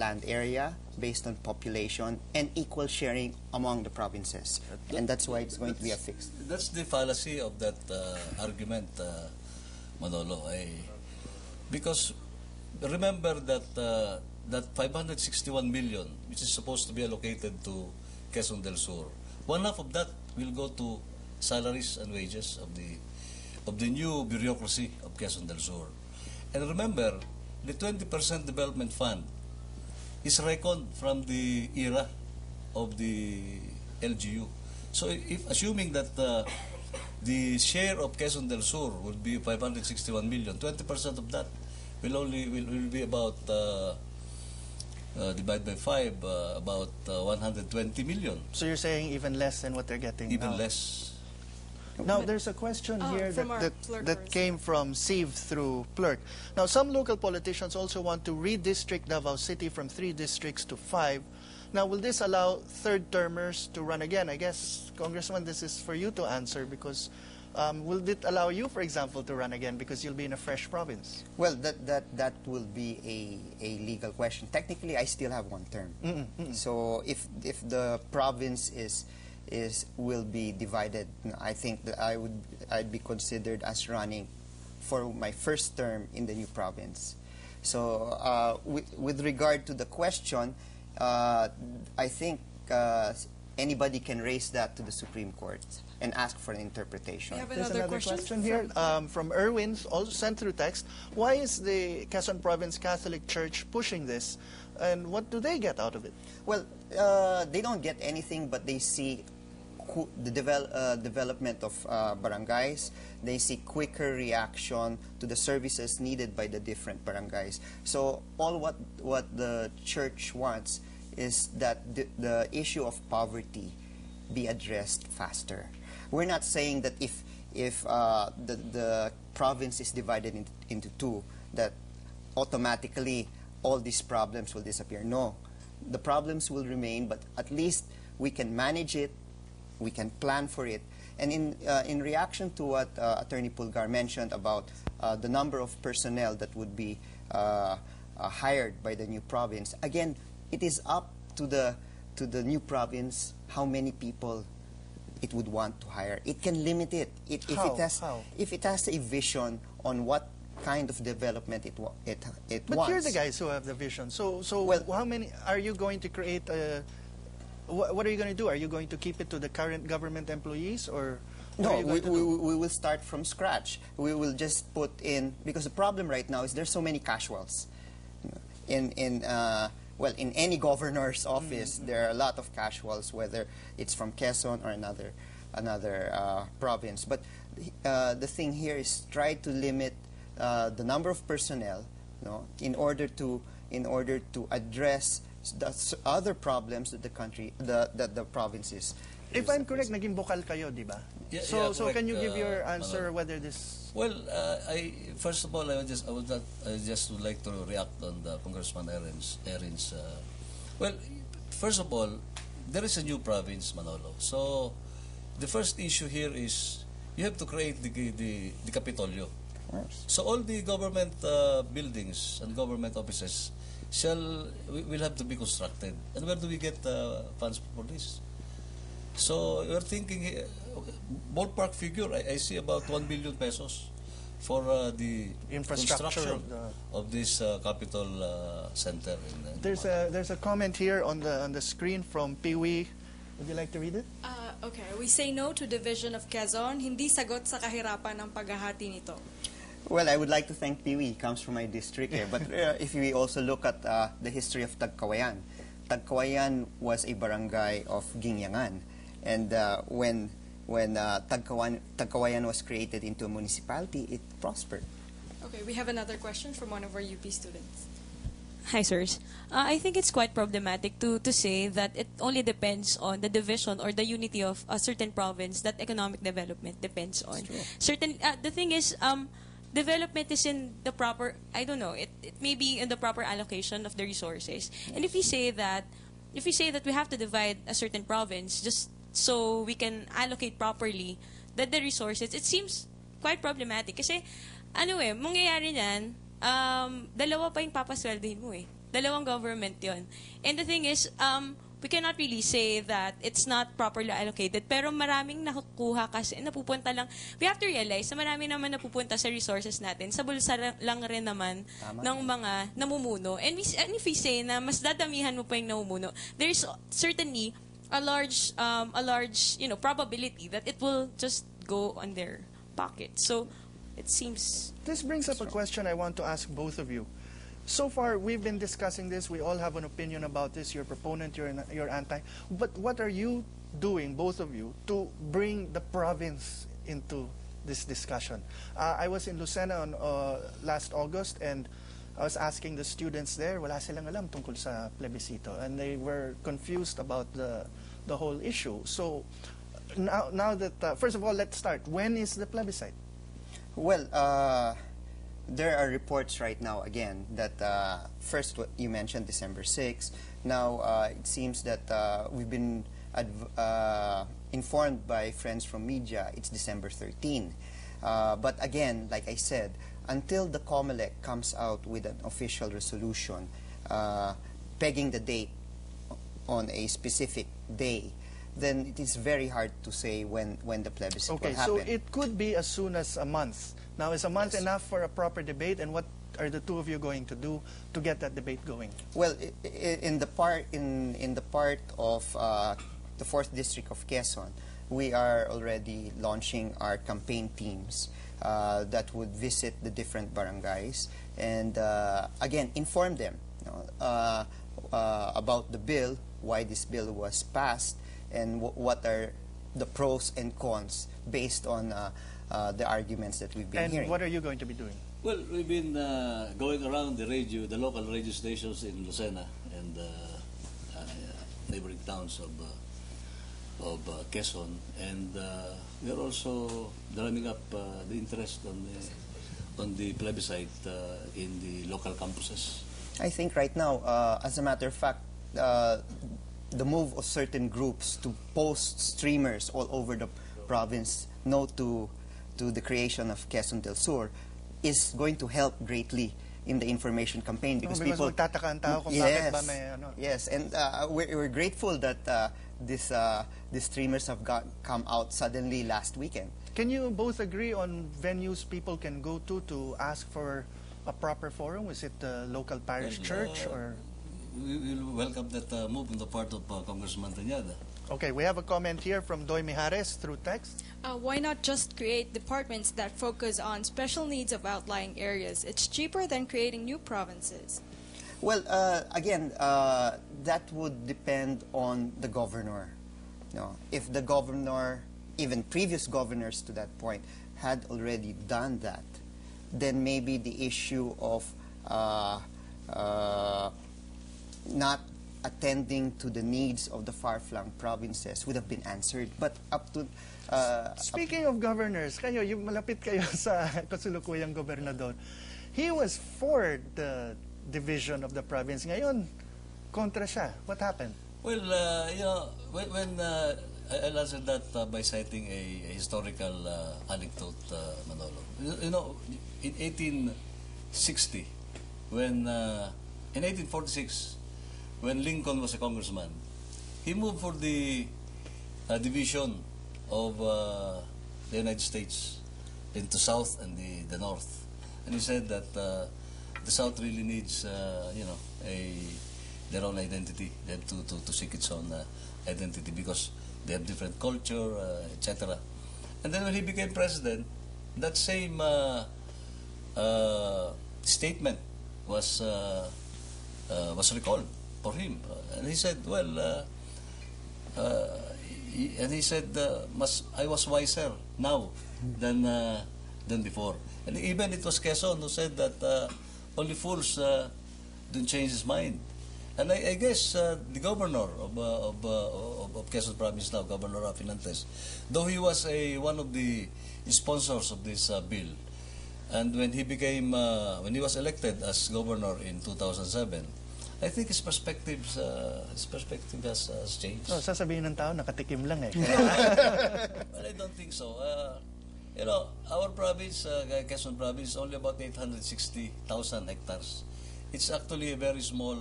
land area, based on population, and equal sharing among the provinces. And that's why it's going to be a fixed. That's the fallacy of that argument, Manolo. Because remember that that 561 million, which is supposed to be allocated to Quezon del Sur, one half of that will go to salaries and wages of the new bureaucracy of Quezon del Sur. And remember, the 20% development fund is reckoned from the era of the LGU. So if assuming that the share of Quezon del Sur will be 561 million, 20% of that will be about divided by 5, about 120 million. So you're saying even less than what they're getting Even now? less. Now, there's a question here that came from Steve through Plurk. Now, some local politicians also want to redistrict Davao City from 3 districts to 5. Now, will this allow third-termers to run again? I guess, Congressman, this is for you to answer, because will it allow you, for example, to run again because you'll be in a fresh province? Well, that will be a legal question. Technically, I still have 1 term. So if the province will be divided, I think that I'd be considered as running for my first term in the new province. So with regard to the question, I think anybody can raise that to the Supreme Court and ask for an interpretation. There's another question here from Erwin, also sent through text. Why is the Quezon Province Catholic Church pushing this, and what do they get out of it? Well, they don't get anything, but they see the development of barangays. They see quicker reaction to the services needed by the different barangays. So all what the church wants is that the issue of poverty be addressed faster. We're not saying that if the province is divided into 2, that automatically all these problems will disappear. No, the problems will remain, but at least we can manage it, we can plan for it. And in reaction to what Attorney Pulgar mentioned about the number of personnel that would be hired by the new province, again, it is up to the new province how many people it would want to hire. It can limit it. If it has a vision on what kind of development it wants. But you're the guys who have the vision. So well, how many are you going to create? What are you going to do? Are you going to keep it to the current government employees, or no? We will start from scratch. We will just put in, because the problem right now is there's so many casuals. Well, in any governor's office, there are a lot of casuals, whether it's from Quezon or another province. But the thing here is try to limit the number of personnel, in order to address the other problems that the provinces. If I'm correct, naging bukal kayo, di ba? Yeah, so can you give your answer whether this? Well, first of all, I just would like to react on the Congressman Erin's. Well, first of all, there is a new province, Manolo. So the first issue here is you have to create the Capitolio. So all the government buildings and government offices will have to be constructed. And where do we get funds for this? So we're thinking, ballpark figure, I see about 1 billion pesos for the infrastructure of this capital center. There's a comment here on the screen from Piwi. Would you like to read it? Okay. We say no to division of Quezon. Hindi sagot sa kahirapan ng paghahati nito. Well, I would like to thank Piwi. He comes from my district here. But if we also look at the history of Tagkawayan, Tagkawayan was a barangay of Ginyangan. And when Tagkawayan was created into a municipality, it prospered. Okay, we have another question from one of our UP students. Hi, sirs. I think it's quite problematic to say that it only depends on the division or the unity of a certain province that economic development depends on. The thing is, development is in the proper, I don't know, it may be in the proper allocation of the resources. And if we say that we have to divide a certain province just so we can allocate properly the resources, it seems quite problematic. Kasi, mangyayari niyan, dalawa pa yung papasweldohin mo eh. Dalawang government yon. And the thing is, we cannot really say that it's not properly allocated, pero maraming nakukuha kasi napupunta lang. We have to realize na marami naman napupunta sa resources natin, sa bulsa lang rin naman ng mga namumuno. And if we say na mas dadamihan mo pa yung namumuno, there's certainly a large probability that it will just go on their pocket. So it seems... This brings up a question I want to ask both of you. So far, we've been discussing this. We all have an opinion about this. You're proponent, you're anti. But what are you doing, both of you, to bring the province into this discussion? I was in Lucena on last August, and I was asking the students there, wala silang alam tungkol sa plebiscito, and they were confused about the whole issue. So now that, first of all, let's start. When is the plebiscite? Well, there are reports right now, again, that first what you mentioned, December 6. Now, it seems that we've been informed by friends from media, it's December 13. But again, like I said, until the COMELEC comes out with an official resolution pegging the date on a specific day, then it is very hard to say when the plebiscite will happen. Okay, so it could be as soon as a month. Now, is a month enough for a proper debate, and what are the two of you going to do to get that debate going? Well, in the part of the 4th District of Quezon, we are already launching our campaign teams that would visit the different barangays and again inform them about the bill, why this bill was passed, and what are the pros and cons based on the arguments that we've been hearing. And what are you going to be doing? Well, we've been going around the local radio stations in Lucena and neighboring towns of Quezon, and we are also drumming up the interest on the plebiscite in the local campuses. I think right now, as a matter of fact, the move of certain groups to post streamers all over the province to the creation of Quezon del Sur is going to help greatly in the information campaign because people magtataka ang tao kung yes, bakit ba may ano. Yes, and we're grateful that these streamers have come out suddenly last weekend. Can you both agree on venues people can go to ask for a proper forum? Is it the local parish church or? We will welcome that move on the part of Congressman Tañada. Okay, we have a comment here from Doy Mijares through text. Why not just create departments that focus on special needs of outlying areas? It's cheaper than creating new provinces. Well, again, that would depend on the governor. If the governor, even previous governors to that point, had already done that, then maybe the issue of not attending to the needs of the far-flung provinces would have been answered. But up to... Speaking of governors, yung malapit kayo sa kasulukuyang gobernador, he was for the division of the province. Ngayon, kontra siya. What happened? Well, when I'll answer that by citing a historical anecdote, Manolo. In 1860, in 1846, when Lincoln was a congressman, he moved for the division of the United States into South and the North, and he said that the South really needs, their own identity. They have to seek its own identity because they have different culture, etc. And then when he became president, that same statement was recalled for him, and he said, "Well," I was wiser now than before. And even it was Quezon who said that only fools don't change his mind. And I guess the governor of Quezon Province now, Governor Afinantes, though he was one of the sponsors of this bill, and when he was elected as governor in 2007, I think his perspective has changed. No, sasabihin ng tao, nakatikim lang eh. Well, I don't think so. Our province, Quezon Province, is only about 860,000 hectares. it's actually a very small